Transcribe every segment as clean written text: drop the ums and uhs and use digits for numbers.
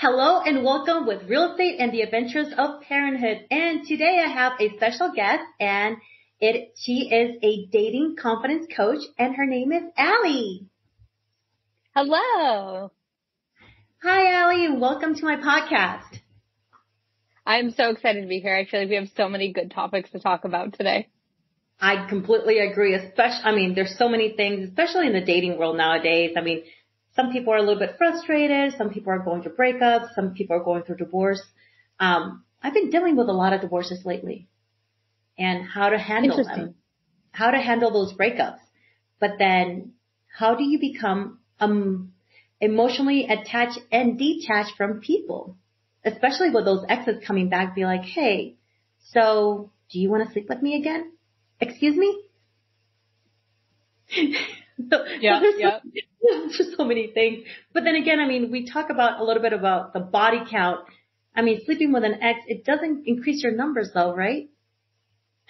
Hello and welcome with Real Estate and the Adventures of Parenthood. And today I have a special guest and she is a dating confidence coach and her name is Allie. Hello. Hi Allie and welcome to my podcast. I'm so excited to be here. I feel like we have so many good topics to talk about today. I completely agree. There's so many things, especially in the dating world nowadays. Some people are a little bit frustrated. Some people are going through breakups. Some people are going through divorce. I've been dealing with a lot of divorces lately and how to handle them, how to handle those breakups. But then how do you become emotionally attached and detached from people, especially with those exes coming back, be like, hey, so do you want to sleep with me again? Excuse me? Yeah. Just so many things. But then again, we talk about a little bit about the body count. Sleeping with an ex, it doesn't increase your numbers though, right?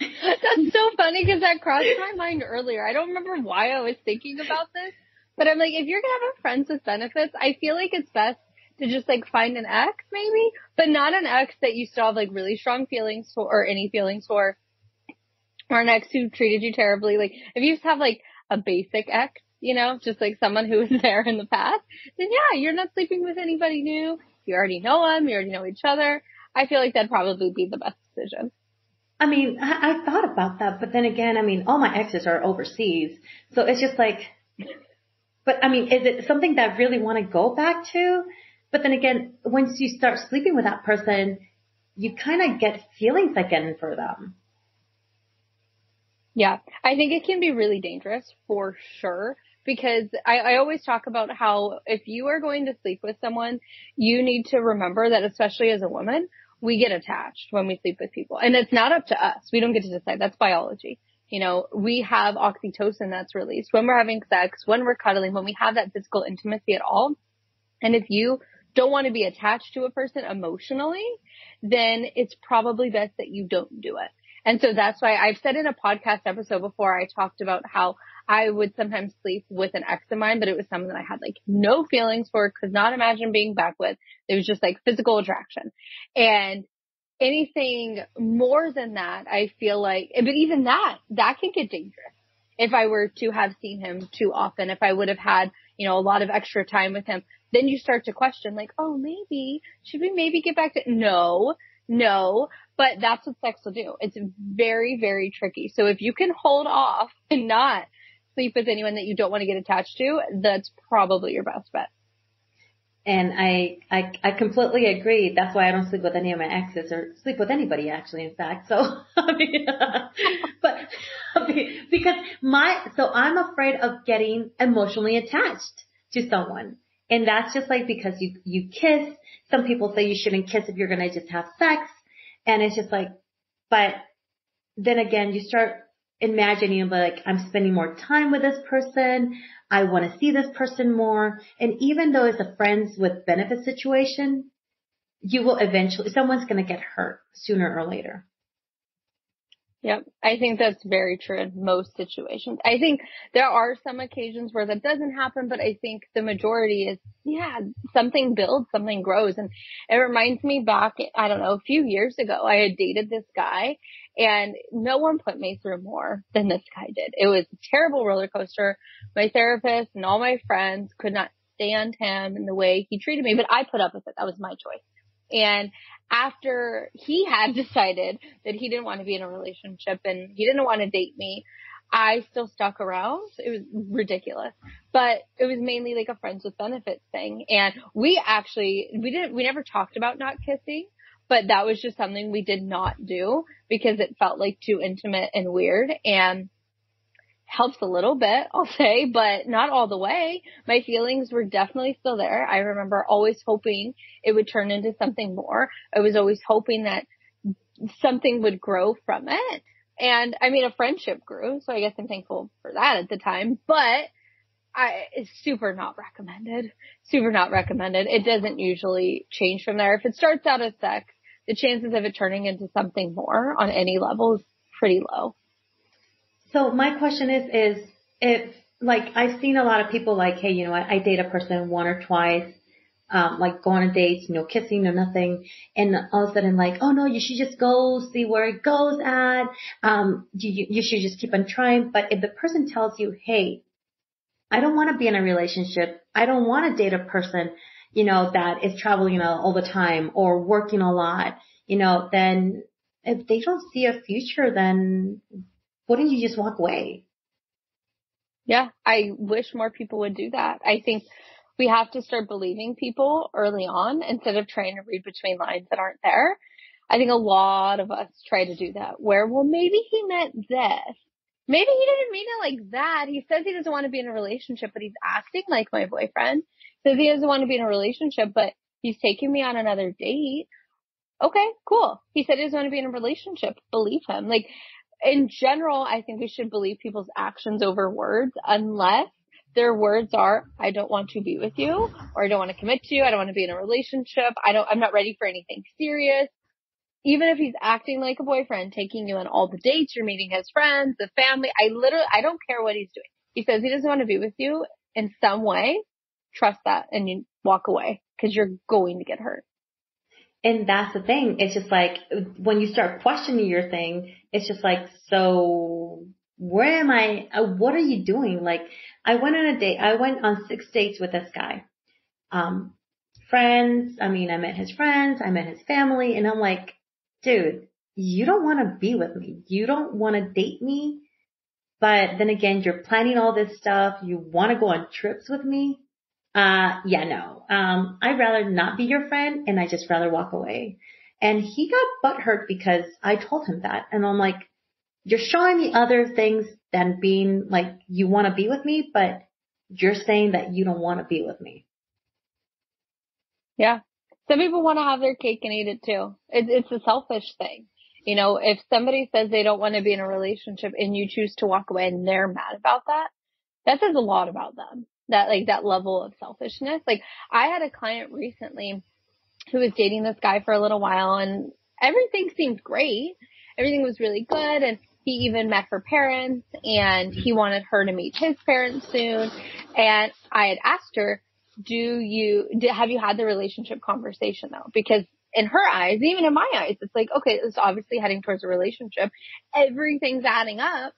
That's so funny because that crossed my mind earlier. I don't remember why I was thinking about this, but I'm like, if you're going to have a friends with benefits, I feel like it's best to just find an ex maybe, but not an ex that you still have really strong feelings for or any feelings for, or an ex who treated you terribly. If you just have a basic ex, just someone who was there in the past, then yeah, you're not sleeping with anybody new. You already know them. You already know each other. I feel like that'd probably be the best decision. I thought about that, but then again, all my exes are overseas. So it's just but is it something that I really want to go back to? But then again, once you start sleeping with that person, you kind of get feelings again for them. Yeah, I think it can be really dangerous for sure, because I always talk about how if you are going to sleep with someone, you need to remember that, especially as a woman, we get attached when we sleep with people. And it's not up to us. We don't get to decide. That's biology. We have oxytocin that's released when we're having sex, when we're cuddling, when we have that physical intimacy at all. And if you don't want to be attached to a person emotionally, then it's probably best that you don't do it. And so that's why I've said in a podcast episode before, I talked about how I would sometimes sleep with an ex of mine, but it was someone that I had no feelings for, could not imagine being back with. It was just physical attraction. And anything more than that, I feel but even that can get dangerous. If I were to have seen him too often, if I would have had, a lot of extra time with him, then you start to question should we maybe get back to, no, but that's what sex will do. It's very, very tricky. So if you can hold off and not sleep with anyone that you don't want to get attached to, that's probably your best bet. And I completely agree. That's why I don't sleep with any of my exes or sleep with anybody actually, in fact. So, because I'm afraid of getting emotionally attached to someone. And that's just because you kiss. Some people say you shouldn't kiss if you're going to just have sex. And it's just but then again, you start imagining I'm spending more time with this person. I want to see this person more. And even though it's a friends with benefit situation, someone's going to get hurt sooner or later. Yep. I think that's very true in most situations. I think there are some occasions where that doesn't happen, but I think the majority is, something builds, something grows. And it reminds me back, I don't know, a few years ago, I had dated this guy and no one put me through more than this guy did. It was a terrible roller coaster. My therapist and all my friends could not stand him and the way he treated me, but I put up with it. That was my choice. And after he had decided that he didn't want to be in a relationship and he didn't want to date me, I still stuck around. It was ridiculous, but it was mainly a friends with benefits thing. And we never talked about not kissing, but that was just something we did not do because it felt too intimate and weird, and helps a little bit, I'll say, but not all the way. My feelings were definitely still there. I remember always hoping it would turn into something more. I was always hoping that something would grow from it. And a friendship grew. So I guess I'm thankful for that at the time, but it's super not recommended. Super not recommended. It doesn't usually change from there. If it starts out as sex, the chances of it turning into something more on any level is pretty low. So my question is if I've seen a lot of people hey, I date a person one or twice. like go on dates, no kissing, no nothing. And all of a sudden like, oh no, you should just go see where it goes at. You should just keep on trying. But if the person tells you, hey, I don't want to be in a relationship. I don't want to date a person, that is traveling all the time or working a lot, then if they don't see a future, then wouldn't you just walk away? Yeah, I wish more people would do that. I think we have to start believing people early on instead of trying to read between lines that aren't there. I think a lot of us try to do that where, well, maybe he meant this. Maybe he didn't mean it like that. He says he doesn't want to be in a relationship, but he's acting like my boyfriend. Says he doesn't want to be in a relationship, but he's taking me on another date. Okay, cool. He said he doesn't want to be in a relationship. Believe him. Like, in general, I think we should believe people's actions over words unless their words are, I don't want to be with you, or I don't want to commit to you. I don't want to be in a relationship. I'm not ready for anything serious. Even if he's acting like a boyfriend, taking you on all the dates, you're meeting his friends, the family. I don't care what he's doing. He says he doesn't want to be with you in some way. Trust that and you walk away because you're going to get hurt. And that's the thing. It's just like when you start questioning your thing, it's just like, so where am I? What are you doing? Like I went on a date. I went on 6 dates with this guy. Friends. I met his friends. I met his family. And I'm like, dude, you don't want to be with me. You don't want to date me. But then again, you're planning all this stuff. You want to go on trips with me. Yeah, no. I'd rather not be your friend and I just rather walk away. And he got butthurt because I told him that. And I'm like, you're showing me other things than being like, you want to be with me, but you're saying that you don't want to be with me. Yeah. Some people want to have their cake and eat it too. It's a selfish thing. If somebody says they don't want to be in a relationship and you choose to walk away and they're mad about that, that says a lot about them. That level of selfishness. Like I had a client recently who was dating this guy for a little while and everything seemed great. Everything was really good. And he even met her parents and he wanted her to meet his parents soon. And I had asked her, have you had the relationship conversation though? Because in her eyes, even in my eyes, it's like, okay, it's obviously heading towards a relationship. Everything's adding up.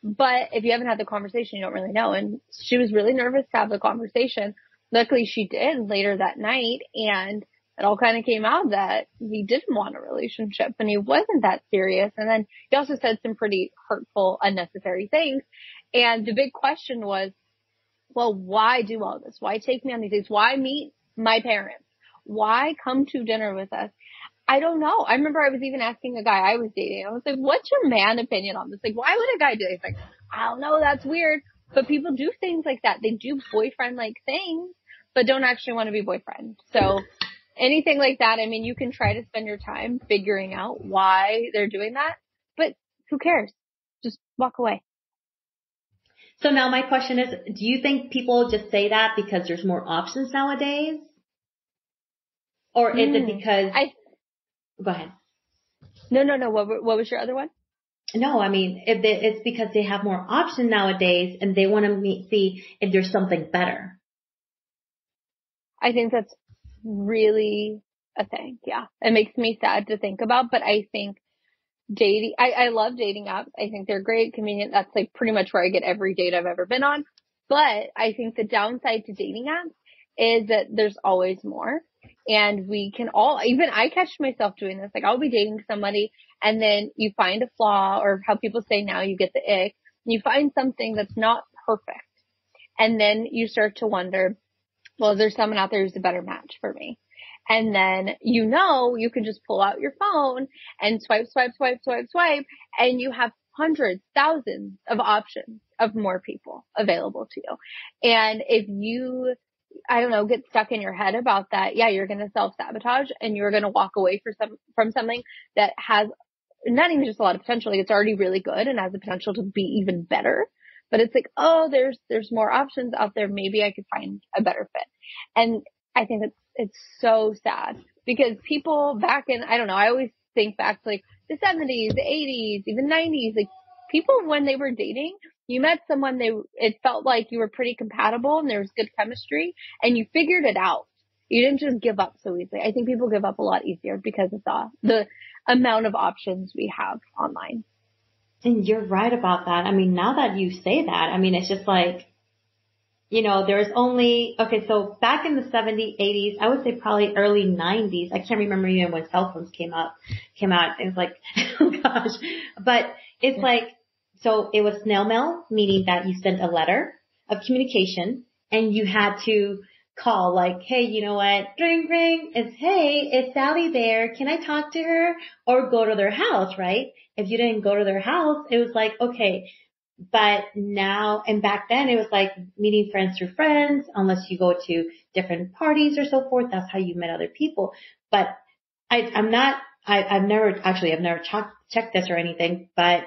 But if you haven't had the conversation, you don't really know. And she was really nervous to have the conversation. Luckily, she did later that night. And it all kind of came out that he didn't want a relationship and he wasn't that serious. And then he also said some pretty hurtful, unnecessary things. And the big question was, well, why do all this? Why take me on these dates? Why meet my parents? Why come to dinner with us? I don't know. I remember I was even asking a guy I was dating. I was like, what's your man opinion on this? Like, why would a guy do this? Like, I don't know. That's weird. But people do things like that. They do boyfriend-like things, but don't actually want to be boyfriend. So anything like that, you can try to spend your time figuring out why they're doing that, but who cares? Just walk away. So now my question is, do you think people just say that because there's more options nowadays? Or is it because... Go ahead. No. What was your other one? No, it's because they have more options nowadays and they want to see if there's something better. I think that's really a thing. Yeah. It makes me sad to think about, but I think dating, I love dating apps. I think they're great, convenient. That's like pretty much where I get every date I've ever been on. But I think the downside to dating apps is that there's always more. And we can all, even I catch myself doing this. Like I'll be dating somebody and then you find a flaw, or how people say now, you get the ick. You find something that's not perfect. And then you start to wonder, well, is there someone out there who's a better match for me? And then, you can just pull out your phone and swipe, and you have hundreds, thousands of options of more people available to you. And if you, get stuck in your head about that, yeah, you're going to self-sabotage and you're going to walk away from something that has not even just a lot of potential. Like it's already really good and has the potential to be even better. But it's like, oh, there's more options out there. Maybe I could find a better fit. And I think it's so sad because people back in, I don't know, I always think back to like the 70s, the 80s, even 90s, like people when they were dating, you met someone, it felt like you were pretty compatible and there was good chemistry and you figured it out. You didn't just give up so easily. I think people give up a lot easier because of the amount of options we have online. And you're right about that. I mean, now that you say that, I mean, it's just like, there's only, okay, so back in the 70s, 80s, I would say probably early 90s. I can't remember even when cell phones came out. It was like, oh gosh. But it's like, so it was snail mail, meaning that you sent a letter of communication and you had to call like, hey, you know what? Ring, ring. It's Sally there. Can I talk to her? Or go to their house, right? If you didn't go to their house, it was like, okay. But now, and back then it was like meeting friends through friends, unless you go to different parties or so forth. That's how you met other people. But I've never checked this or anything, but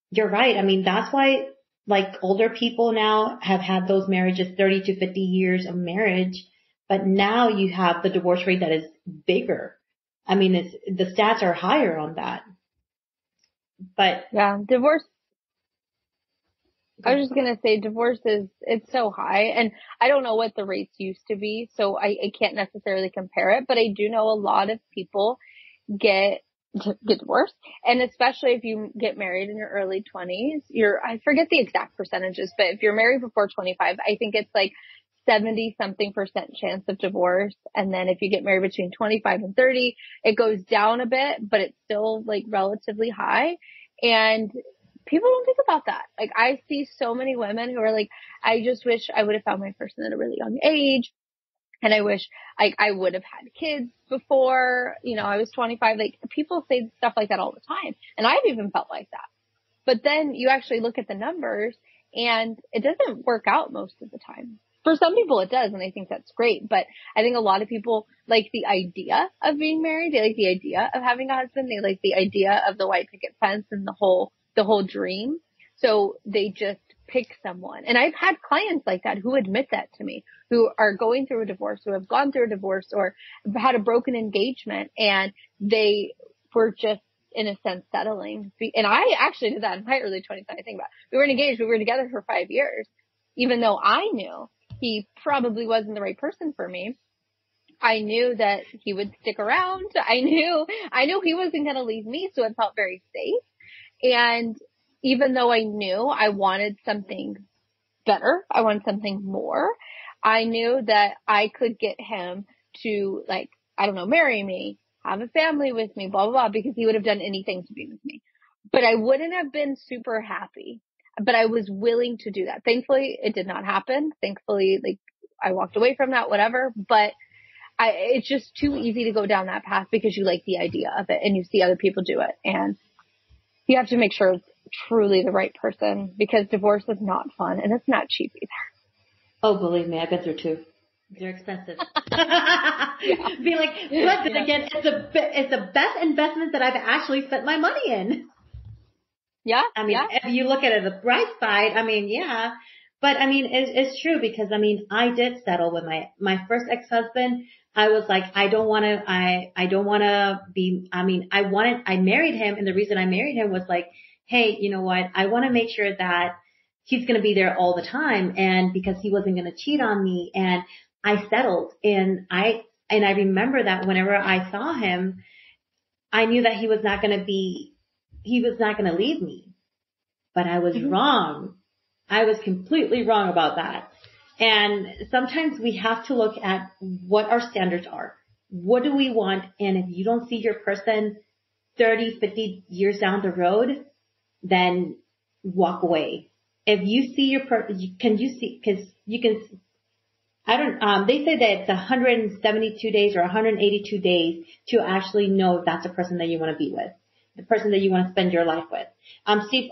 you're right. I mean, that's why like older people now have had those marriages, 30 to 50 years of marriage, but now you have the divorce rate that is bigger. I mean, the stats are higher on that. But yeah, I was just going to say divorce it's so high, and I don't know what the rates used to be, so I can't necessarily compare it, but I do know a lot of people get divorced, and especially if you get married in your early 20s, I forget the exact percentages, but if you're married before 25, I think it's like 70 something % chance of divorce. And then if you get married between 25 and 30, it goes down a bit, but it's still like relatively high. And people don't think about that. Like I see so many women who are like, I just wish I would have found my person at a really young age. And I wish I would have had kids before, I was 25. Like people say stuff like that all the time. And I've even felt like that. But then you actually look at the numbers and it doesn't work out most of the time. For some people it does, and I think that's great. But I think a lot of people like the idea of being married. They like the idea of having a husband. They like the idea of the white picket fence and the whole dream. So they just pick someone. And I've had clients like that who admit that to me, who are going through a divorce, who have gone through a divorce or had a broken engagement, and they were just, in a sense, settling. And I actually did that in my early 20s. I think about it. We were engaged. We were together for 5 years. Even though I knew he probably wasn't the right person for me, I knew that he would stick around. I knew he wasn't going to leave me. So it felt very safe. And even though I knew I wanted something better, I wanted something more, I knew that I could get him to, like, I don't know, marry me, have a family with me, blah, blah, blah, because he would have done anything to be with me. But I wouldn't have been super happy, but I was willing to do that. Thankfully, it did not happen. Thankfully, like, I walked away from that, whatever, but it's just too easy to go down that path because you like the idea of it and you see other people do it. And you have to make sure it's truly the right person, because divorce is not fun and it's not cheap either. Oh, believe me, I've been through two. They're expensive. Be like, but then again, it's the best investment that I've actually spent my money in. Yeah. I mean, if you look at it the bright side, I mean, yeah. But I mean, it's true because I mean, I did settle with my first ex-husband. I was like, I married him, and the reason I married him was like, hey, you know what? I want to make sure that he's going to be there all the time, and because he wasn't going to cheat on me, and I settled, and I remember that whenever I saw him, I knew that he was not going to leave me, but I was wrong. I was completely wrong about that. And sometimes we have to look at what our standards are. What do we want? And if you don't see your person 30, 50 years down the road, then walk away. If you see your person, they say that it's 172 days or 182 days to actually know if that's the person that you want to be with, the person that you want to spend your life with. Steve,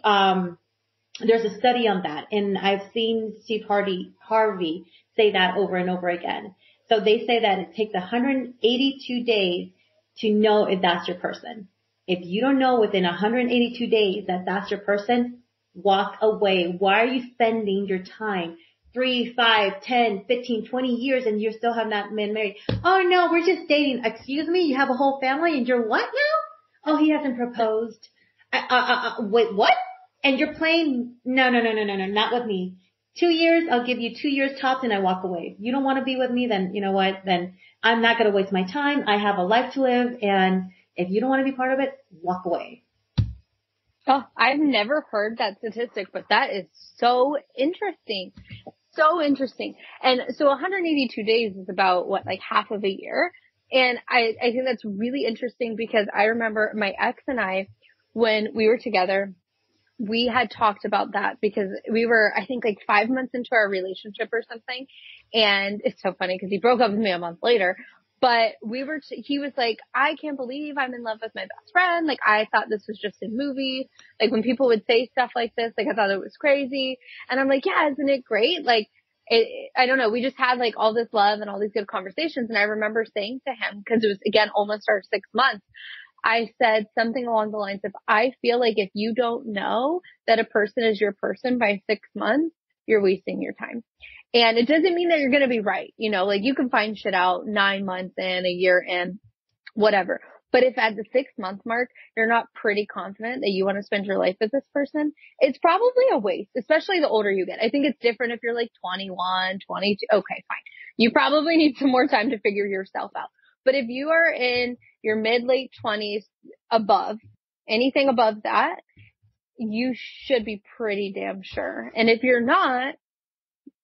there's a study on that, and I've seen Steve Harvey say that over and over again. So they say that it takes 182 days to know if that's your person. If you don't know within 182 days that that's your person, walk away. Why are you spending your time 3, 5, 10, 15, 20 years and you still have not been married? Oh no, we're just dating. Excuse me, you have a whole family and you're what now? Oh, he hasn't proposed. Wait, what? And you're playing, no, not with me. 2 years, I'll give you 2 years tops and I walk away. You don't want to be with me, then you know what? Then I'm not going to waste my time. I have a life to live. And if you don't want to be part of it, walk away. Oh, I've never heard that statistic, but that is so interesting. So interesting. And so 182 days is about what, like half of a year. And I think that's really interesting because I remember my ex and I, when we were together, we had talked about that because we were, I think, like 5 months into our relationship or something. And it's so funny because he broke up with me a month later. But he was like, I can't believe I'm in love with my best friend. Like, I thought this was just a movie. Like, when people would say stuff like this, like, I thought it was crazy. And I'm like, yeah, isn't it great? Like, I don't know. We just had like all this love and all these good conversations. And I remember saying to him, because it was, again, almost our 6 months, I said something along the lines of, I feel like if you don't know that a person is your person by 6 months, you're wasting your time. And it doesn't mean that you're going to be right. You know, like you can find shit out 9 months in, a year in, whatever. But if at the 6 month mark, you're not pretty confident that you want to spend your life with this person, it's probably a waste, especially the older you get. I think it's different if you're like 21, 22. Okay, fine. You probably need some more time to figure yourself out. But if you are in your mid-late 20s above, anything above that, you should be pretty damn sure. And if you're not,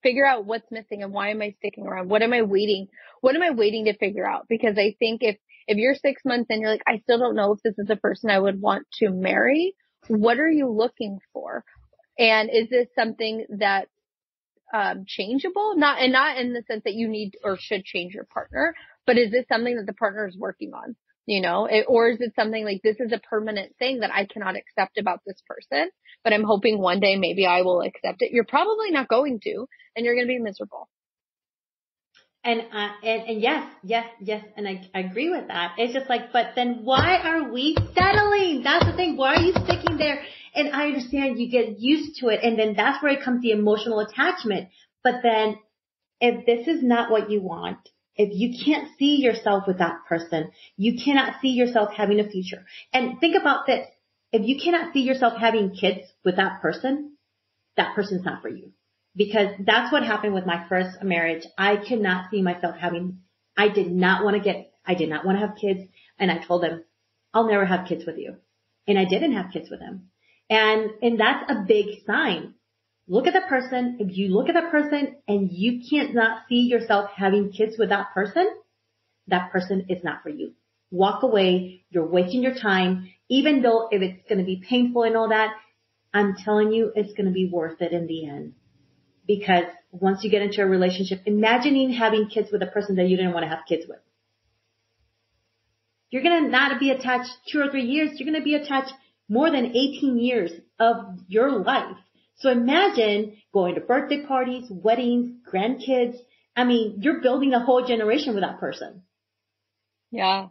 figure out what's missing and why am I sticking around? What am I waiting? What am I waiting to figure out? Because I think if you're 6 months in, you're like, I still don't know if this is a person I would want to marry. What are you looking for? And is this something that's changeable? Not in the sense that you need or should change your partner, but is this something that the partner is working on? You know, or is it something like this is a permanent thing that I cannot accept about this person, but I'm hoping one day maybe I will accept it. You're probably not going to, and you're going to be miserable. And yes. And I agree with that. It's just like, but then why are we settling? That's the thing. Why are you sticking there? And I understand you get used to it. And then that's where it comes the emotional attachment. But then if this is not what you want, if you can't see yourself with that person, you cannot see yourself having a future. And think about this. If you cannot see yourself having kids with that person's not for you. Because that's what happened with my first marriage. I could not see myself I did not want to have kids. And I told him, I'll never have kids with you. And I didn't have kids with him. And that's a big sign. Look at the person. If you look at the person and you can't not see yourself having kids with that person is not for you. Walk away. You're wasting your time. Even though if it's going to be painful and all that, I'm telling you, it's going to be worth it in the end. Because once you get into a relationship, imagining having kids with a person that you didn't want to have kids with. You're going to not be attached 2 or 3 years. You're going to be attached more than 18 years of your life. So imagine going to birthday parties, weddings, grandkids. I mean, you're building a whole generation with that person. Yeah,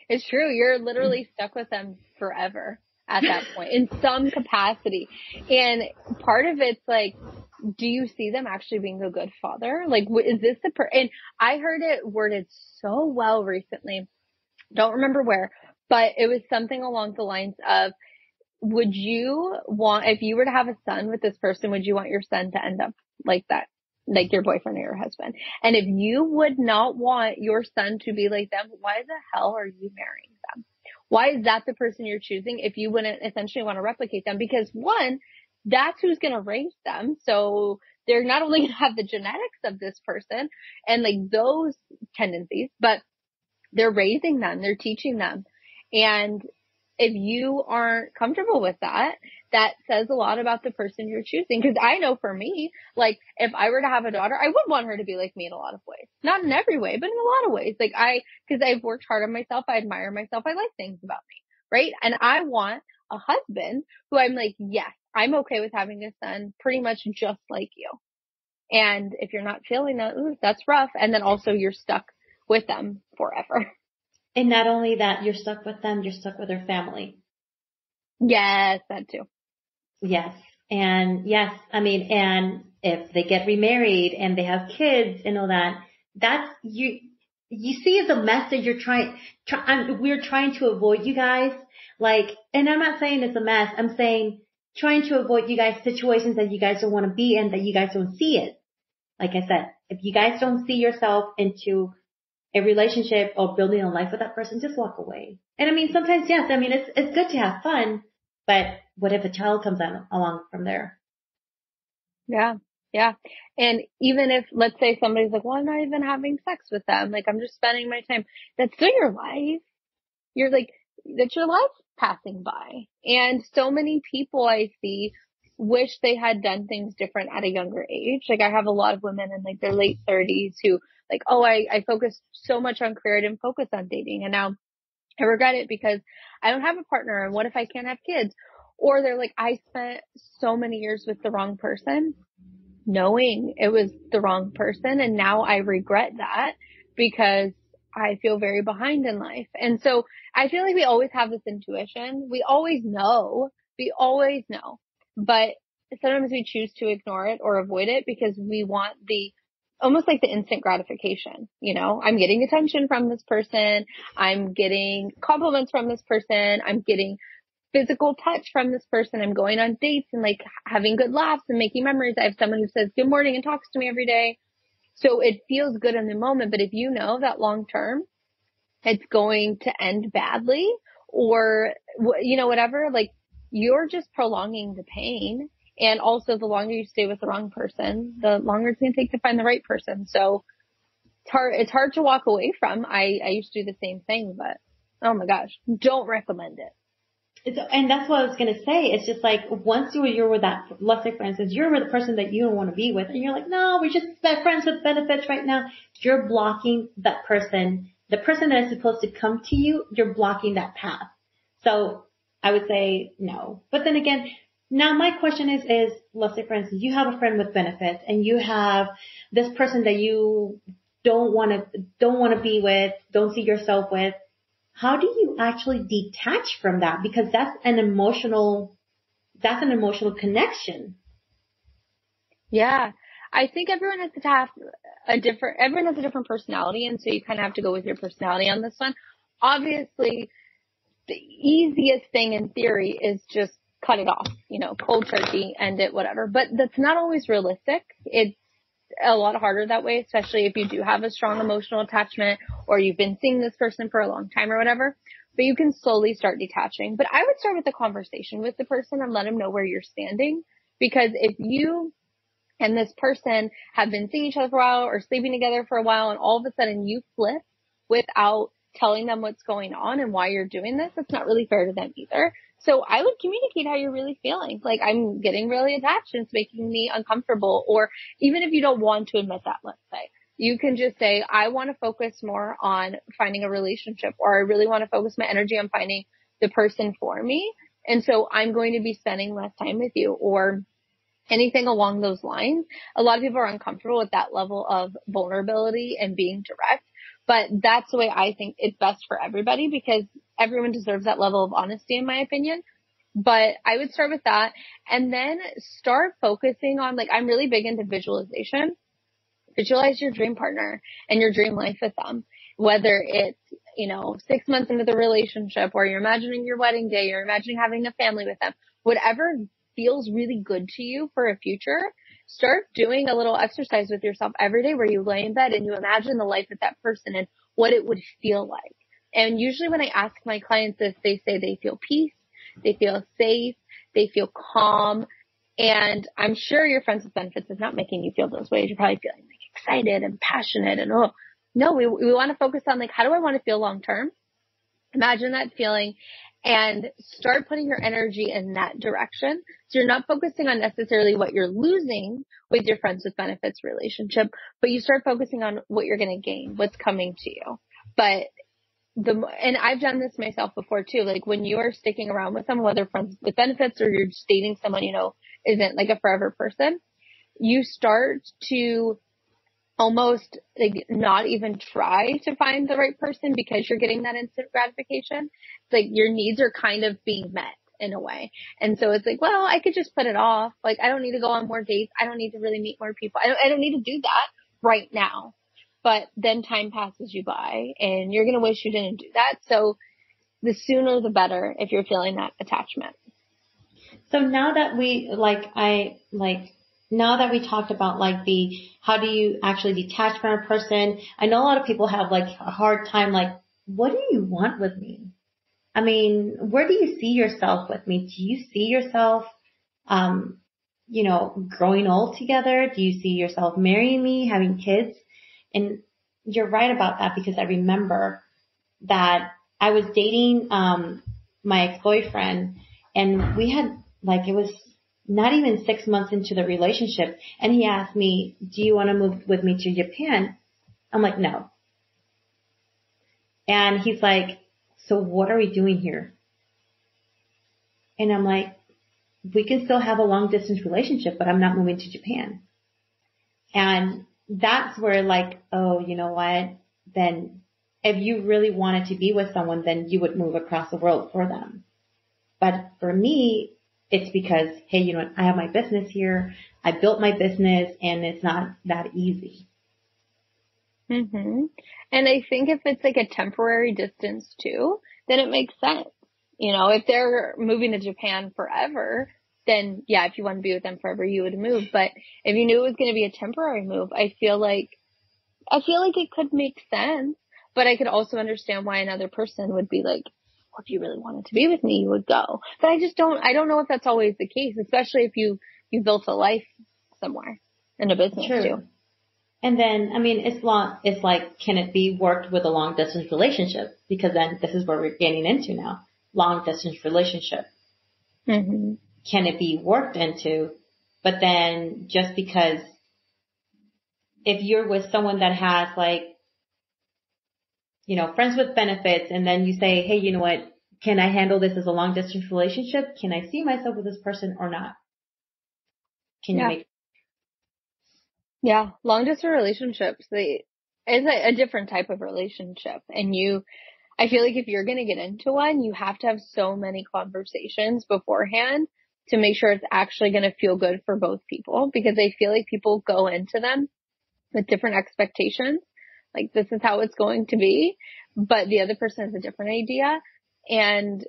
it's true. You're literally stuck with them forever at that point in some capacity. And part of it's like, do you see them actually being a good father? Like, is this and I heard it worded so well recently. Don't remember where, but it was something along the lines of, would you want, if you were to have a son with this person, would you want your son to end up like that? Like your boyfriend or your husband? And if you would not want your son to be like them, why the hell are you marrying them? Why is that the person you're choosing if you wouldn't essentially want to replicate them? Because one, that's who's going to raise them. So they're not only going to have the genetics of this person and like those tendencies, but they're raising them, they're teaching them. And if you aren't comfortable with that, that says a lot about the person you're choosing. Because I know for me, like if I were to have a daughter, I would want her to be like me in a lot of ways. Not in every way, but in a lot of ways. Like because I've worked hard on myself, I admire myself, I like things about me, right? And I want a husband who I'm like, yes, I'm okay with having a son pretty much just like you. And if you're not feeling that, ooh, that's rough. And then also you're stuck with them forever. And not only that, you're stuck with them, you're stuck with their family. Yes, that too. Yes. And yes, I mean, and if they get remarried and they have kids and all that, that's you see as a mess that we're trying to avoid, you guys. Like, and I'm not saying it's a mess. I'm saying trying to avoid you guys situations that you guys don't want to be in, that you guys don't see it. Like I said, if you guys don't see yourself into a relationship or building a life with that person, just walk away. And I mean, sometimes, yes, I mean, it's good to have fun, but what if a child comes along from there? Yeah. Yeah. And even if, let's say somebody's like, well, I'm not even having sex with them. Like, I'm just spending my time. That's still your life. You're like, that's your life passing by. And so many people I see wish they had done things different at a younger age. Like, I have a lot of women in like their late 30s who like, oh, I focused so much on career, I didn't focus on dating. And now I regret it because I don't have a partner. And what if I can't have kids? Or they're like, I spent so many years with the wrong person, knowing it was the wrong person. And now I regret that because I feel very behind in life. And so I feel like we always have this intuition. We always know. But sometimes we choose to ignore it or avoid it because we want almost like the instant gratification. You know, I'm getting attention from this person. I'm getting compliments from this person. I'm getting physical touch from this person. I'm going on dates and like having good laughs and making memories. I have someone who says good morning and talks to me every day. So it feels good in the moment. But if you know that long term, it's going to end badly or, you know, whatever, like you're just prolonging the pain. And also the longer you stay with the wrong person, the longer it's going to take to find the right person. So it's hard to walk away from. I used to do the same thing, but oh my gosh, don't recommend it. And that's what I was going to say. It's just like once you're with that, let's say for instance, you're with the person that you don't want to be with and you're like, no, we're just friends with benefits right now. You're blocking that person, the person that is supposed to come to you, you're blocking that path. So I would say no. But then again, now my question is, let's say for instance, you have a friend with benefits and you have this person that you don't want to be with, don't see yourself with. How do you actually detach from that? Because that's an emotional connection. Yeah. I think everyone has to have everyone has a different personality. And so you kind of have to go with your personality on this one. Obviously, the easiest thing in theory is just cut it off, you know, cold turkey, end it, whatever. But that's not always realistic. It's a lot harder that way, especially if you do have a strong emotional attachment or you've been seeing this person for a long time or whatever. But you can slowly start detaching. But I would start with a conversation with the person and let them know where you're standing. Because if you and this person have been seeing each other for a while or sleeping together for a while and all of a sudden you flip without telling them what's going on and why you're doing this, it's not really fair to them either. So I would communicate how you're really feeling. Like, I'm getting really attached and it's making me uncomfortable. Or even if you don't want to admit that, let's say, you can just say, I want to focus more on finding a relationship, or I really want to focus my energy on finding the person for me. And so I'm going to be spending less time with you, or anything along those lines. A lot of people are uncomfortable with that level of vulnerability and being direct, but that's the way I think it's best for everybody, because everyone deserves that level of honesty, in my opinion. But I would start with that and then start focusing on, like, I'm really big into visualization. Visualize your dream partner and your dream life with them, whether it's, you know, 6 months into the relationship, or you're imagining your wedding day, you're imagining having a family with them, whatever feels really good to you for a future. Start doing a little exercise with yourself every day where you lay in bed and you imagine the life with that person and what it would feel like. And usually when I ask my clients this, they say they feel peace, they feel safe, they feel calm. And I'm sure your friends with benefits is not making you feel those ways. You're probably feeling like excited and passionate and, oh, no, we want to focus on, like, how do I want to feel long term? Imagine that feeling and start putting your energy in that direction. So you're not focusing on necessarily what you're losing with your friends with benefits relationship, but you start focusing on what you're going to gain, what's coming to you. But and I've done this myself before too. Like, when you are sticking around with someone, whether friends with benefits or you're just dating someone, you know, isn't like a forever person, you start to almost like not even try to find the right person because you're getting that instant gratification. It's like your needs are kind of being met in a way. And so it's like, well, I could just put it off. Like, I don't need to go on more dates. I don't need to really meet more people. I don't need to do that right now. But then time passes you by and you're going to wish you didn't do that. So the sooner the better if you're feeling that attachment. So now that now that we talked about like how do you actually detach from a person? I know a lot of people have like a hard time, like, what do you want with me? I mean, where do you see yourself with me? Do you see yourself, um, growing old together? Do you see yourself marrying me, having kids? And you're right about that, because I remember that I was dating, my ex-boyfriend, and we had, like, it was not even 6 months into the relationship, and he asked me, do you want to move with me to Japan? I'm like, no. And he's like, so what are we doing here? And I'm like, we can still have a long distance relationship, but I'm not moving to Japan. And that's where, like, oh, you know what? Then if you really wanted to be with someone, then you would move across the world for them. But for me, it's because, hey, you know what? I have my business here. I built my business, and it's not that easy. Mm-hmm. And I think if it's like a temporary distance too, then it makes sense. If they're moving to Japan forever, then yeah, if you want to be with them forever, you would move. But if you knew it was going to be a temporary move, I feel like it could make sense, but I could also understand why another person would be like, well, if you really wanted to be with me, you would go. But I don't know if that's always the case, especially if you built a life somewhere and a business too. And then, I mean, it's like, can it be worked with a long distance relationship? Because then this is where we're getting into now. Long distance relationship. Mm-hmm. Can it be worked into? But then just because if you're with someone that has like, friends with benefits, and then you say, hey, you know what? Can I handle this as a long distance relationship? Can I see myself with this person or not? Can you make? Yeah. Long distance relationships, it's a different type of relationship. And I feel like if you're going to get into one, you have to have so many conversations beforehand to make sure it's actually going to feel good for both people, because I feel like people go into them with different expectations. Like, this is how it's going to be, but the other person has a different idea. And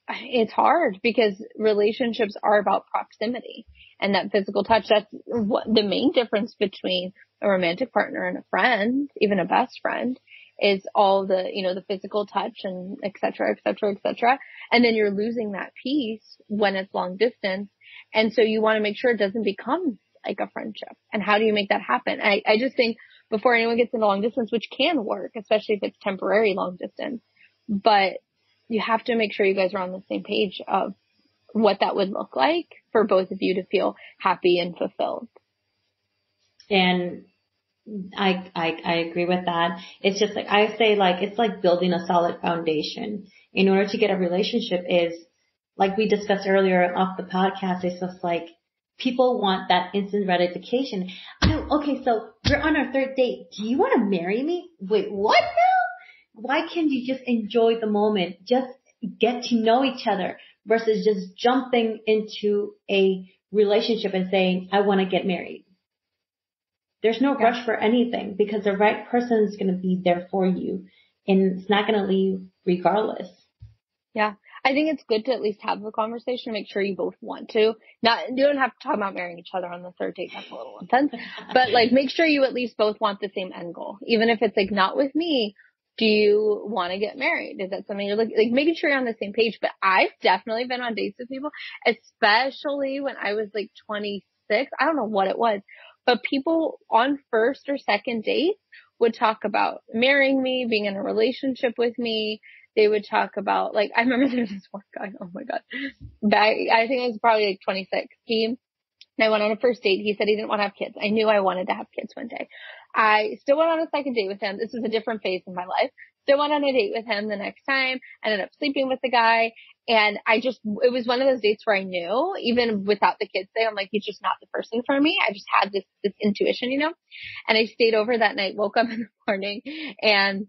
it's hard because relationships are about proximity and that physical touch. That's the main difference between a romantic partner and a friend, even a best friend, is all the physical touch and et cetera, et cetera, et cetera. And then you're losing that piece when it's long distance. And so you want to make sure it doesn't become like a friendship. And how do you make that happen? I just think before anyone gets into long distance, which can work, especially if it's temporary long distance, but you have to make sure you guys are on the same page of what that would look like for both of you to feel happy and fulfilled. And I agree with that. It's just like, I say, like, it's like building a solid foundation. In order to get a relationship is, like we discussed earlier off the podcast, it's just like, people want that instant gratification. Oh, okay, so we're on our third date. Do you want to marry me? Wait, what now? Why can't you just enjoy the moment? Just get to know each other versus just jumping into a relationship and saying, I want to get married. There's no rush for anything, because the right person is going to be there for you, and it's not going to leave regardless. Yeah. I think it's good to at least have the conversation, make sure you both want to. You don't have to talk about marrying each other on the third date. That's a little intense. But like, make sure you at least both want the same end goal. Even if it's like, not with me, do you want to get married? Is that something you're like making sure you're on the same page? But I've definitely been on dates with people, especially when I was like 26. I don't know what it was, but people on first or second dates would talk about marrying me, being in a relationship with me. They would talk about, like, I remember there was this one guy, oh my God, I think I was probably like 26. I went on a first date. He said he didn't want to have kids. I knew I wanted to have kids one day. I still went on a second date with him. This was a different phase in my life. Still went on a date with him the next time. I ended up sleeping with the guy. And it was one of those dates where I knew, even without the kids there, I'm like, he's just not the person for me. I just had this intuition, and I stayed over that night, woke up in the morning, and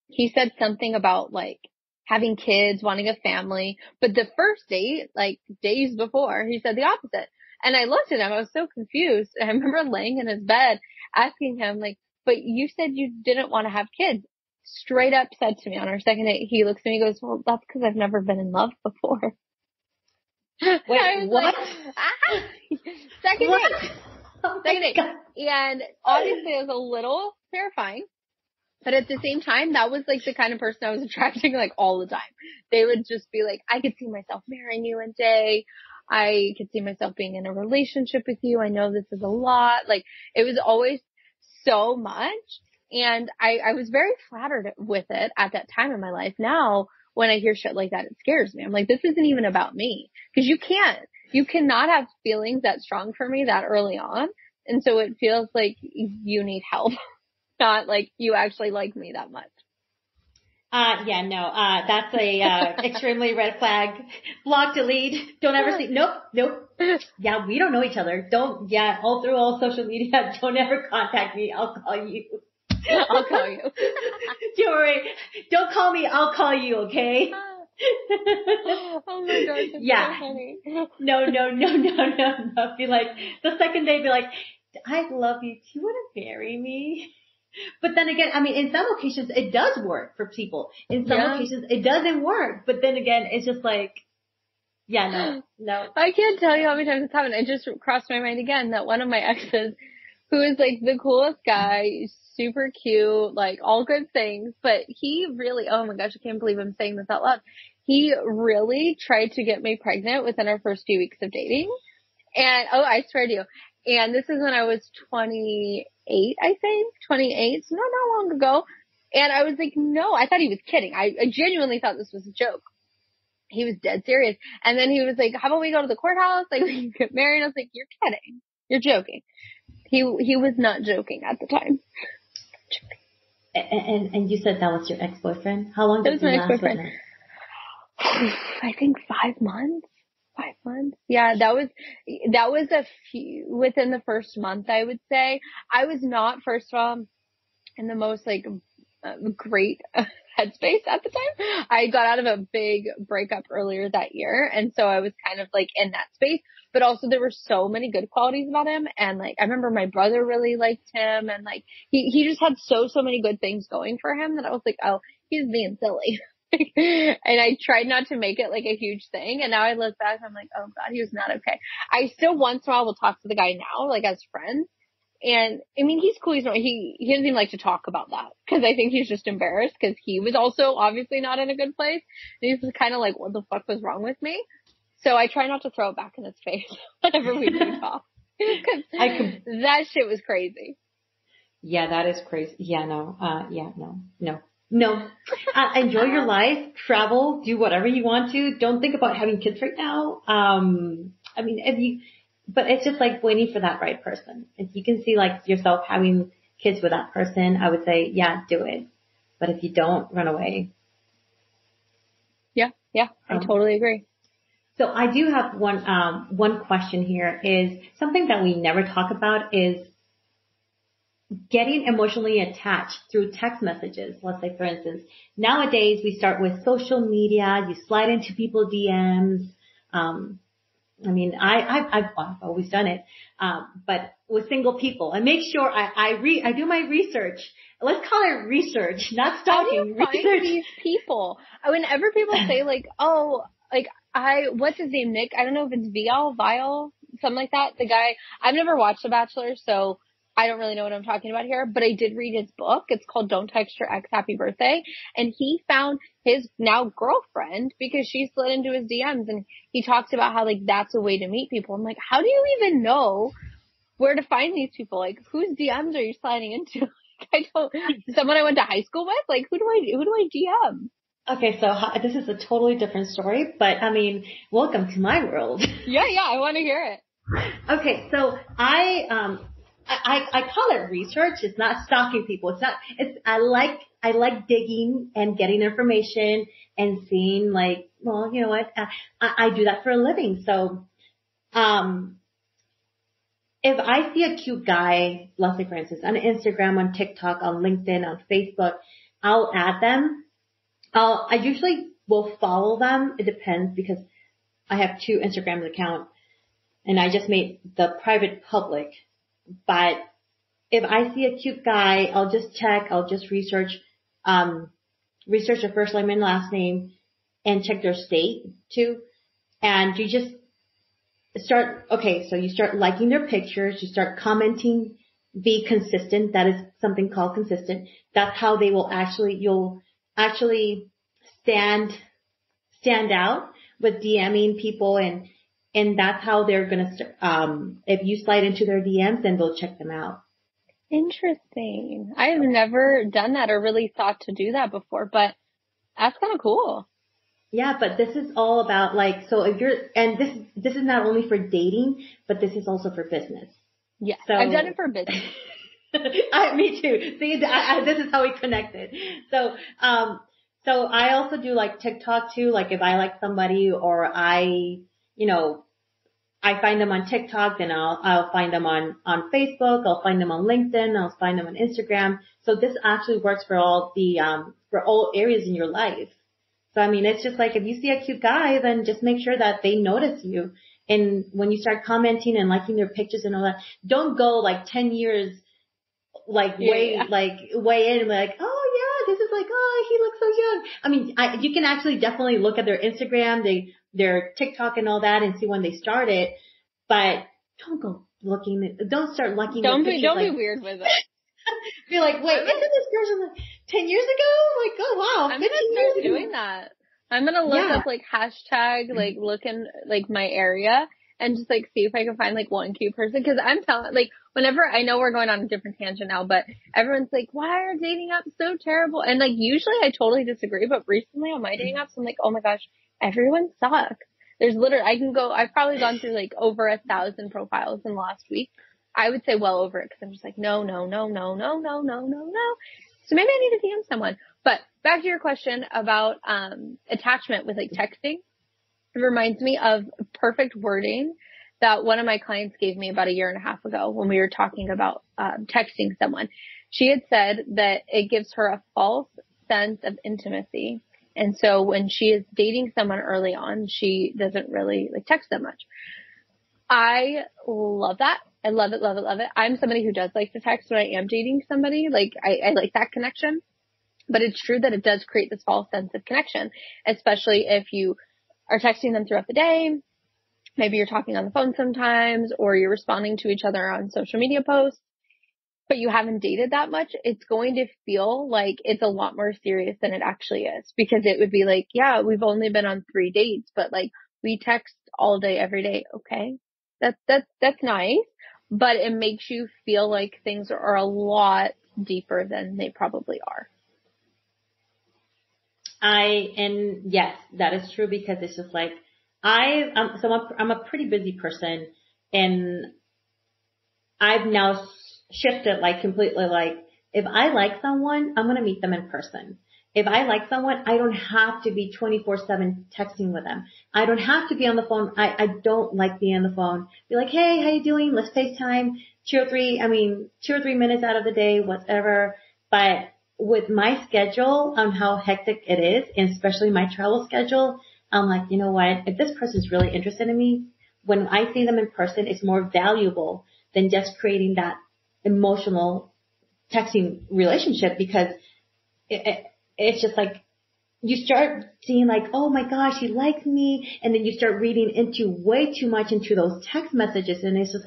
he said something about like having kids, wanting a family. But the first date, like days before, he said the opposite. And I looked at him. I was so confused. And I remember laying in his bed asking him, like, but you said you didn't want to have kids. Straight up said to me on our second date, he looks at me and goes, well, that's because I've never been in love before. Wait, what? Like, second What? date. Oh Second my date. God. And obviously it was a little terrifying. But at the same time, that was like the kind of person I was attracting like all the time. They would just be like, I could see myself marrying you one day. I could see myself being in a relationship with you. I know this is a lot. Like it was always so much. And I was very flattered with it at that time in my life. Now, when I hear shit like that, it scares me. I'm like, this isn't even about me. Cause you cannot have feelings that strong for me that early on. And so it feels like you need help. Not like you actually like me that much. Yeah, no, that's a, extremely red flag. Block, delete. Don't ever see. Nope. Yeah, we don't know each other. All through all social media, don't ever contact me. I'll call you. I'll call you. Don't worry. Don't call me. I'll call you, okay? Oh my gosh, it's yeah. so funny. No. Be like, the second day, be like, I love you. Do you want to marry me? But then again, I mean, in some occasions it does work for people. In some occasions it doesn't work. But then again, it's just like, yeah, no. I can't tell you how many times it's happened. It just crossed my mind again that one of my exes, who is like the coolest guy, super cute, like all good things, but he really, oh my gosh, I can't believe I'm saying this out loud. He really tried to get me pregnant within our first few weeks of dating. And, I swear to you. And this is when I was 28, I think, 28, so not long ago. And I was like, no, I thought he was kidding. I genuinely thought this was a joke. He was dead serious. And then he was like, how about we go to the courthouse? Like, we can get married. I was like, you're kidding. You're joking. He was not joking at the time. And you said that was your ex-boyfriend? How long did you last with him? I think 5 months. 5 months. Yeah, that was a few within the first month, I would say. I was not, first of all, in the most like great headspace at the time. I got out of a big breakup earlier that year. And so I was kind of like in that space, but also there were so many good qualities about him. And like, I remember my brother really liked him, and like, he just had so many good things going for him that I was like, oh, he's being silly. And I tried not to make it like a huge thing. And now I look back, I'm like, oh God, he was not okay. I still once in a while will talk to the guy now, like as friends. And I mean, he's cool. He doesn't even like to talk about that because I think he's just embarrassed because he was also obviously not in a good place. And he's kind of like, what the fuck was wrong with me? So I try not to throw it back in his face whenever we do talk. That shit was crazy. Yeah, that is crazy. Yeah, no. No. Enjoy your life, travel, do whatever you want to. Don't think about having kids right now. I mean, but it's just like waiting for that right person. If you can see like yourself having kids with that person, I would say, yeah, do it. But if you don't, run away. Yeah, I totally agree. So I do have one question here is something that we never talk about is getting emotionally attached through text messages. Let's say, for instance, nowadays we start with social media. You slide into people's DMs. I mean, I've always done it, but with single people, and make sure I do my research. Let's call it research, not stalking. How do you find these people? Whenever people say like, oh, like what's his name, Nick? I don't know if it's Vial, something like that. The guy, I've never watched The Bachelor, so I don't really know what I'm talking about here, but I did read his book. It's called Don't Text Your Ex Happy Birthday. And he found his now girlfriend because she slid into his DMs, and he talks about how like that's a way to meet people. I'm like, how do you even know where to find these people? Like, whose DMs are you sliding into? Someone I went to high school with? Like, who do I DM? Okay, so this is a totally different story, but I mean, welcome to my world. Yeah, I want to hear it. Okay, so I call it research. It's not stalking people. I like digging and getting information and seeing like, well, you know what? I do that for a living. So, if I see a cute guy, let's say for instance, on Instagram, on TikTok, on LinkedIn, on Facebook, I'll add them. I usually will follow them. It depends because I have 2 Instagram accounts and I just made the private public. But if I see a cute guy, I'll just check, I'll just research their first name and last name and check their state too. And you just so you start liking their pictures, you start commenting, be consistent. That is something called consistent. That's how you'll actually stand out with DMing people, and that's how they're going to, if you slide into their DMs, then they'll check them out. Interesting. I have never done that or really thought to do that before, but that's kind of cool. Yeah, but this is all about so if this is not only for dating, but this is also for business. Yeah, so, I've done it for business. Me too. See, this is how we connected. So I also do TikTok too. Like if I like somebody or I find them on TikTok, then I'll find them on Facebook. I'll find them on LinkedIn. I'll find them on Instagram. So this actually works for all for all areas in your life. So, I mean, it's just like if you see a cute guy, then just make sure that they notice you. And when you start commenting and liking their pictures and all that, don't go 10 years, way in and oh yeah, this is oh, he looks so young. I mean, you can actually definitely look at their Instagram, their TikTok and all that and see when they started, but don't start liking their pictures. Don't be weird with it. Be like, wait, isn't this person 10 years ago? Oh wow, I'm gonna start doing that. I'm gonna look up hashtag look in my area and just see if I can find one cute person. Cause I'm telling whenever I know we're going on a different tangent now, but everyone's why are dating apps so terrible? And usually I totally disagree, but recently on my dating apps, I'm oh my gosh, everyone sucks. There's literally, I've probably gone through over 1,000 profiles in the last week. I would say well over it because I'm just no. So maybe I need to DM someone. But back to your question about attachment with texting. It reminds me of perfect wording that one of my clients gave me about 1.5 years ago when we were talking about texting someone. She had said that it gives her a false sense of intimacy. And so when she is dating someone early on, she doesn't really text them much. I love that. I love it, love it, love it. I'm somebody who does like to text when I am dating somebody. I like that connection. But it's true that it does create this false sense of connection, especially if you are texting them throughout the day. Maybe you're talking on the phone sometimes, or you're responding to each other on social media posts, but you haven't dated that much. It's going to feel like it's a lot more serious than it actually is, because it would be yeah, we've only been on 3 dates, but we text all day, every day. Okay. That's nice, but it makes you feel like things are a lot deeper than they probably are. And yes, that is true, because it's just I'm a pretty busy person, and I've now shifted completely. If I like someone, I'm going to meet them in person. If I like someone, I don't have to be 24/7 texting with them. I don't have to be on the phone. I don't like being on the phone. Be hey, how you doing? Let's FaceTime 2 or 3 minutes out of the day, whatever. But with my schedule on how hectic it is, and especially my travel schedule, I'm you know what? If this person's really interested in me, when I see them in person, it's more valuable than just creating that emotional texting relationship, because it's just you start seeing oh my gosh, he likes me. And then you start reading into way too much into those text messages. And it's just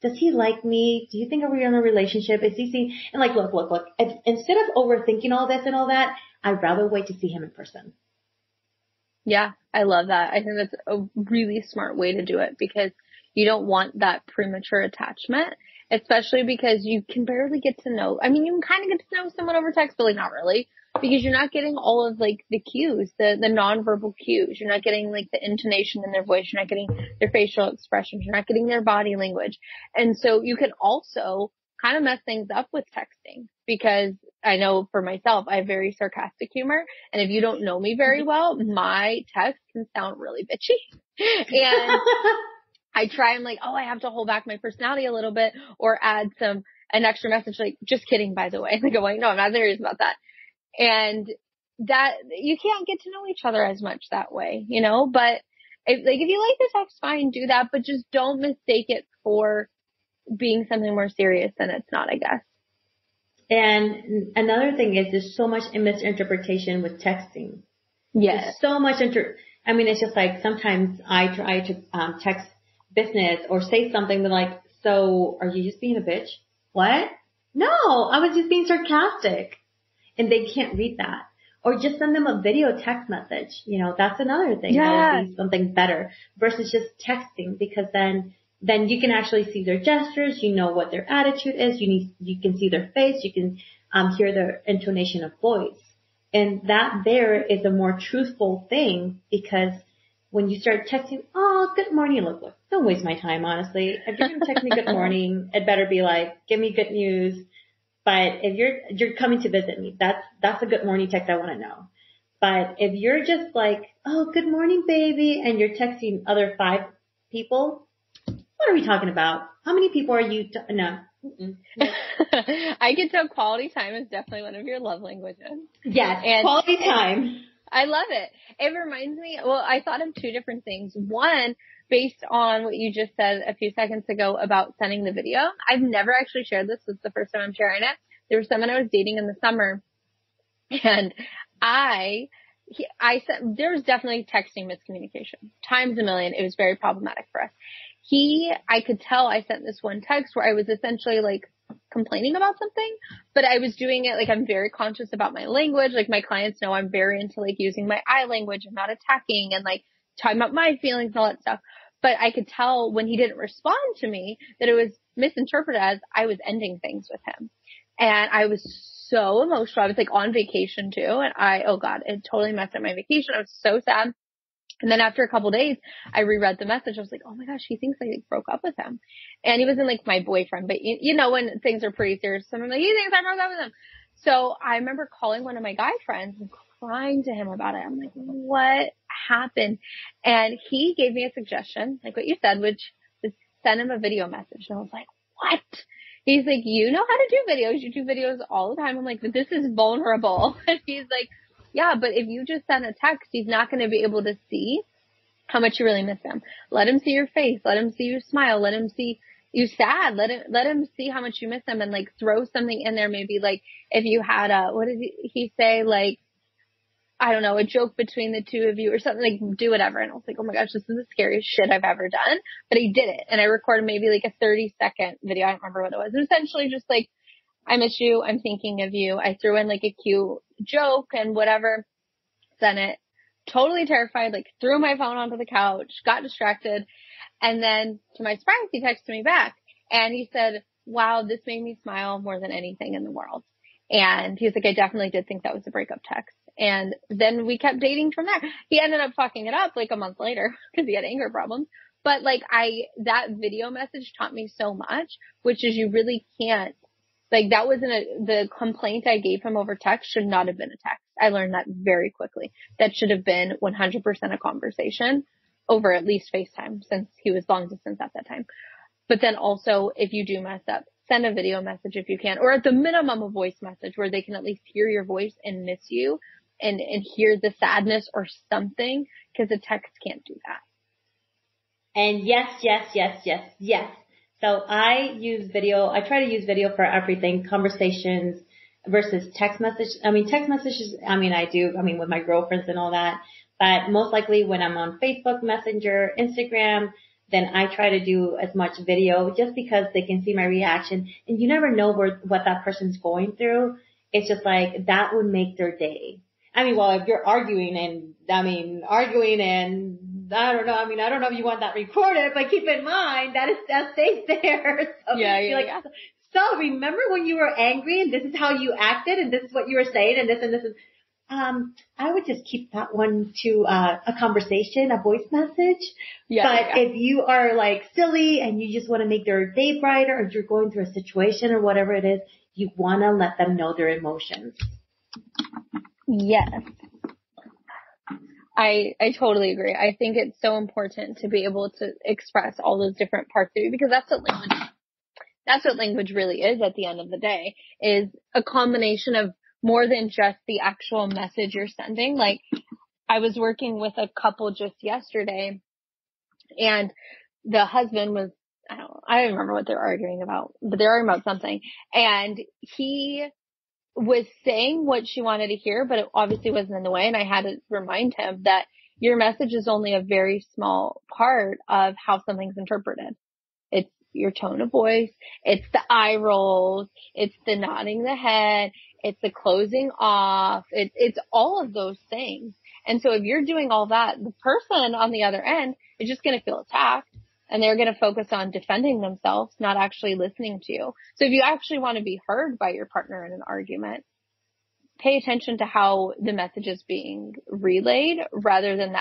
does he like me? Do you think we're in a relationship? Is he seeing? And look, instead of overthinking all this and all that, I'd rather wait to see him in person. Yeah, I love that. I think that's a really smart way to do it, because you don't want that premature attachment, especially because you can barely get to know. I mean, you can kind of get to know someone over text, but not really, because you're not getting all of the cues, the nonverbal cues. You're not getting the intonation in their voice. You're not getting their facial expressions. You're not getting their body language. And so you can also kind of mess things up with texting, because I know for myself, I have very sarcastic humor. And if you don't know me very well, my text can sound really bitchy. And I try, I'm I have to hold back my personality a little bit, or add an extra message, just kidding, by the way. I'm no, I'm not serious about that. And that you can't get to know each other as much that way, but if you like the text, fine, do that, but just don't mistake it for being something more serious than it's not, I guess. And another thing is there's so much misinterpretation with texting. Yes. There's so much it's just sometimes I try to text business or say something, they're like, so are you just being a bitch? What? No, I was just being sarcastic. And they can't read that. Or just send them a video text message. You know, that's another thing that would be something better versus just texting, because then you can actually see their gestures, you know what their attitude is, you can see their face, you can hear their intonation of voice. And that there is a more truthful thing, because when you start texting, oh, good morning, look, don't waste my time, honestly. If you're going to text me good morning, it better be like, give me good news. But if you're coming to visit me, that's a good morning text I want to know. But if you're just like, oh, good morning, baby, and you're texting other 5 people, what are we talking about? How many people are you? No. I can tell quality time is definitely one of your love languages. Yes, and quality time. I love it. It reminds me, well, I thought of 2 different things. One, based on what you just said a few seconds ago about sending the video. I've never actually shared this. This is the first time I'm sharing it. There was someone I was dating in the summer, and there was definitely texting miscommunication. Times a million. It was very problematic for us. I could tell I sent this one text where I was essentially like complaining about something, but I was doing it like I'm very conscious about my language. Like my clients know I'm very into like using my I language and not attacking and like talking about my feelings and all that stuff. But I could tell when he didn't respond to me that it was misinterpreted as I was ending things with him. And I was so emotional. I was like on vacation too. And oh God, it totally messed up my vacation. I was so sad. And then after a couple days, I reread the message. I was like, oh my gosh, he thinks I like, broke up with him. And he wasn't like my boyfriend, but you know, when things are pretty serious, someone like, he thinks I broke up with him. So I remember calling one of my guy friends and crying to him about it. I'm like, what happened? And he gave me a suggestion, like what you said, which was send him a video message. And I was like, what? He's like, you know how to do videos. You do videos all the time. I'm like, but this is vulnerable. And he's like, yeah, but if you just send a text, he's not going to be able to see how much you really miss him. Let him see your face. Let him see you smile. Let him see you sad. Let him see how much you miss him, and like throw something in there. Maybe like if you had what did he say? Like, I don't know, a joke between the two of you or something, like do whatever. And I was like, oh my gosh, this is the scariest shit I've ever done. But he did it. And I recorded maybe like a 30-second video. I don't remember what it was. It was essentially just like, I miss you. I'm thinking of you. I threw in like a cute joke and whatever. Sent it. Totally terrified. Like threw my phone onto the couch, got distracted. And then to my surprise, he texted me back and he said, wow, this made me smile more than anything in the world. And he's like, I definitely did think that was a breakup text. And then we kept dating from there. He ended up fucking it up like a month later because he had anger problems. But like that video message taught me so much, which is you really can't, like that wasn't the complaint I gave him over text should not have been a text. I learned that very quickly. That should have been 100% a conversation over at least FaceTime, since he was long distance at that time. But then also, if you do mess up, send a video message if you can, or at the minimum a voice message where they can at least hear your voice and miss you and hear the sadness or something, because a text can't do that. And yes. So I use video. I try to use video for everything, conversations versus text message. I mean, text messages, I do with my girlfriends and all that. But most likely when I'm on Facebook, Messenger, Instagram, then I try to do as much video just because they can see my reaction. And you never know what that person's going through. It's just like that would make their day. If you're arguing and I don't know. I don't know if you want that recorded, but keep in mind that stays there. So yeah. So remember when you were angry and this is how you acted and this is what you were saying and this is. I would just keep that one to a conversation, a voice message. If you are like silly and you just want to make their day brighter, or you're going through a situation or whatever it is, you want to let them know their emotions. Yes. I totally agree. I think it's so important to be able to express all those different parts of you, because that's what language really is at the end of the day, is a combination of more than just the actual message you're sending. Like I was working with a couple just yesterday and the husband was, I don't remember what they're arguing about, but they're arguing about something. And he was saying what she wanted to hear, but it obviously wasn't in the way. And I had to remind him that your message is only a very small part of how something's interpreted. It's your tone of voice. It's the eye rolls. It's the nodding the head. It's the closing off. It's all of those things. And so if you're doing all that, the person on the other end is just going to feel attacked, and they're going to focus on defending themselves, not actually listening to you. So if you actually want to be heard by your partner in an argument, pay attention to how the message is being relayed rather than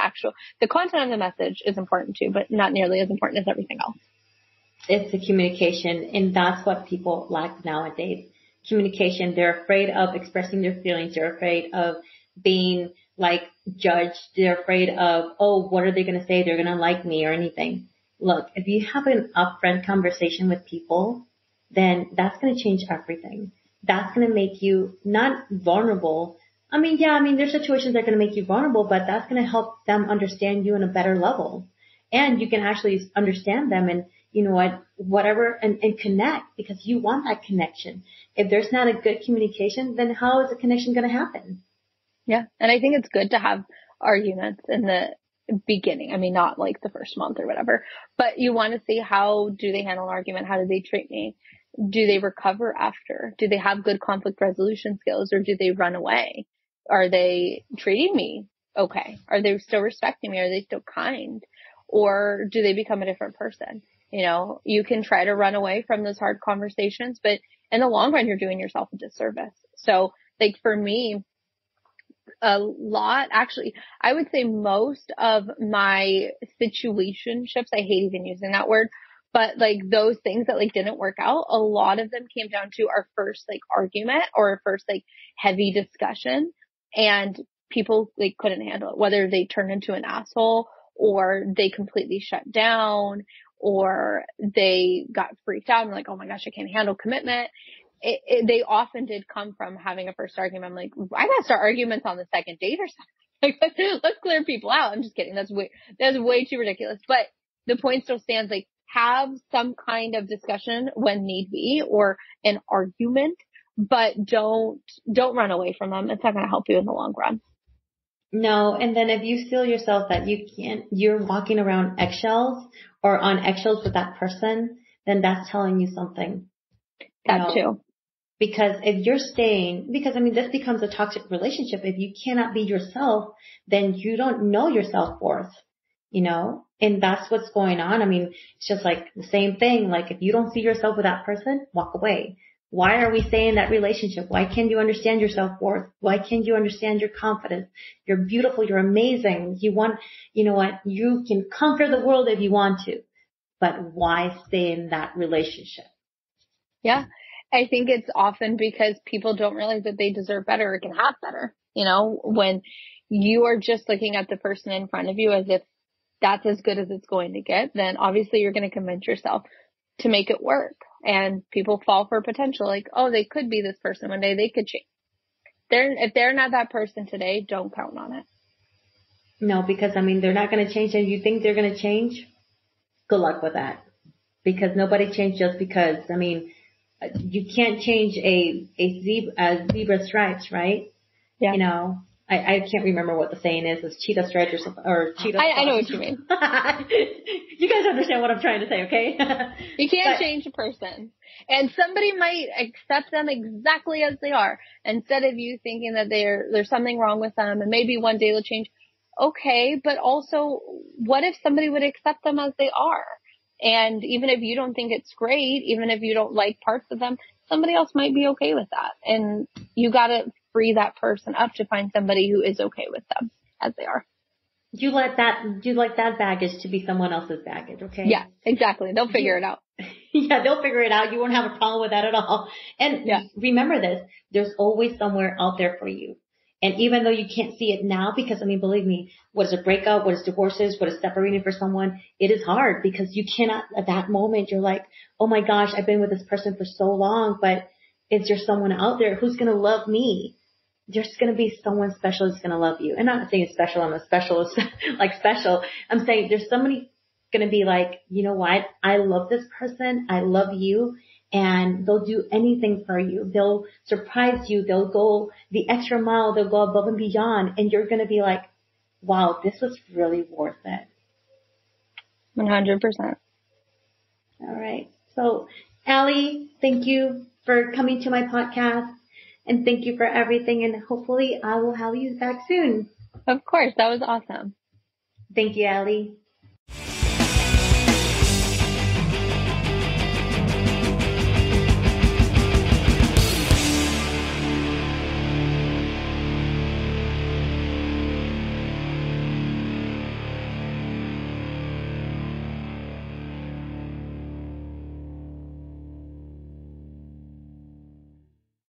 the content of the message is important too, but not nearly as important as everything else. It's the communication, and that's what people lack nowadays. Communication. They're afraid of expressing their feelings. They're afraid of being like judged. They're afraid of, oh, what are they going to say? They're going to like me or anything. Look, if you have an upfront conversation with people, then that's going to change everything. That's going to make you not vulnerable. There's situations that are going to make you vulnerable, but that's going to help them understand you on a better level. And you can actually understand them and, you know what, whatever, and connect, because you want that connection. If there's not a good communication, then how is the connection going to happen? Yeah. And I think it's good to have arguments in the beginning. I mean, not like the first month or whatever, but you want to see, how do they handle an argument? How do they treat me? Do they recover after? Do they have good conflict resolution skills, or do they run away? Are they treating me okay? Are they still respecting me? Are they still kind? Or do they become a different person? You know, you can try to run away from those hard conversations, but in the long run, you're doing yourself a disservice. So like for me, a lot, actually, I would say most of my situationships, I hate even using that word, but like those things that like didn't work out, a lot of them came down to our first like argument or our first like heavy discussion, and people like couldn't handle it, whether they turned into an asshole or they completely shut down or they got freaked out and like, oh my gosh, I can't handle commitment. They often did come from having a first argument. I'm like, I gotta start arguments on the second date or something. Like, let's clear people out. I'm just kidding. That's way too ridiculous. But the point still stands. Like, have some kind of discussion when need be, or an argument, but don't run away from them. It's not going to help you in the long run. No, and then if you feel yourself that you're walking around eggshells or on eggshells with that person, then that's telling you something. That too. Because if you're staying, this becomes a toxic relationship. If you cannot be yourself, then you don't know your self-worth, and that's what's going on. It's just like the same thing. Like if you don't see yourself with that person, walk away. Why are we staying in that relationship? Why can't you understand your self-worth? Why can't you understand your confidence? You're beautiful. You're amazing. You can conquer the world if you want to, but why stay in that relationship? Yeah. I think it's often because people don't realize that they deserve better or can have better. When you are just looking at the person in front of you as if that's as good as it's going to get, then obviously you're going to convince yourself to make it work. And people fall for potential, like, oh, they could be this person one day, they could change. If they're not that person today, don't count on it. No, because they're not going to change, and you think they're going to change? Good luck with that. Because nobody changed just because. You can't change a zebra stripes, right? Yeah. I can't remember what the saying is. It's cheetah stripes or something, or cheetah. I know what you mean. You guys understand what I'm trying to say, okay? You can't change a person. And somebody might accept them exactly as they are, instead of you thinking that there's something wrong with them and maybe one day they'll change. Okay, but also, what if somebody would accept them as they are? And even if you don't think it's great, even if you don't like parts of them, somebody else might be okay with that. And you gotta free that person up to find somebody who is okay with them as they are. You like that baggage to be someone else's baggage, okay? Yeah, exactly. They'll figure it out. Yeah, they'll figure it out. You won't have a problem with that at all. And remember this, there's always somewhere out there for you. And even though you can't see it now, because believe me, what is a breakup, what is divorces, what is separating for someone, it is hard because you cannot, at that moment, you're like, oh my gosh, I've been with this person for so long, but is there someone out there who's going to love me? There's going to be someone special who's going to love you. And I'm not saying special, I'm a specialist, like special. I'm saying there's somebody going to be like, you know what? I love this person. I love you. And they'll do anything for you. They'll surprise you. They'll go the extra mile. They'll go above and beyond. And you're going to be like, wow, this was really worth it. 100%. All right. So, Allie, thank you for coming to my podcast, and thank you for everything. And hopefully I will have you back soon. Of course. That was awesome. Thank you, Allie.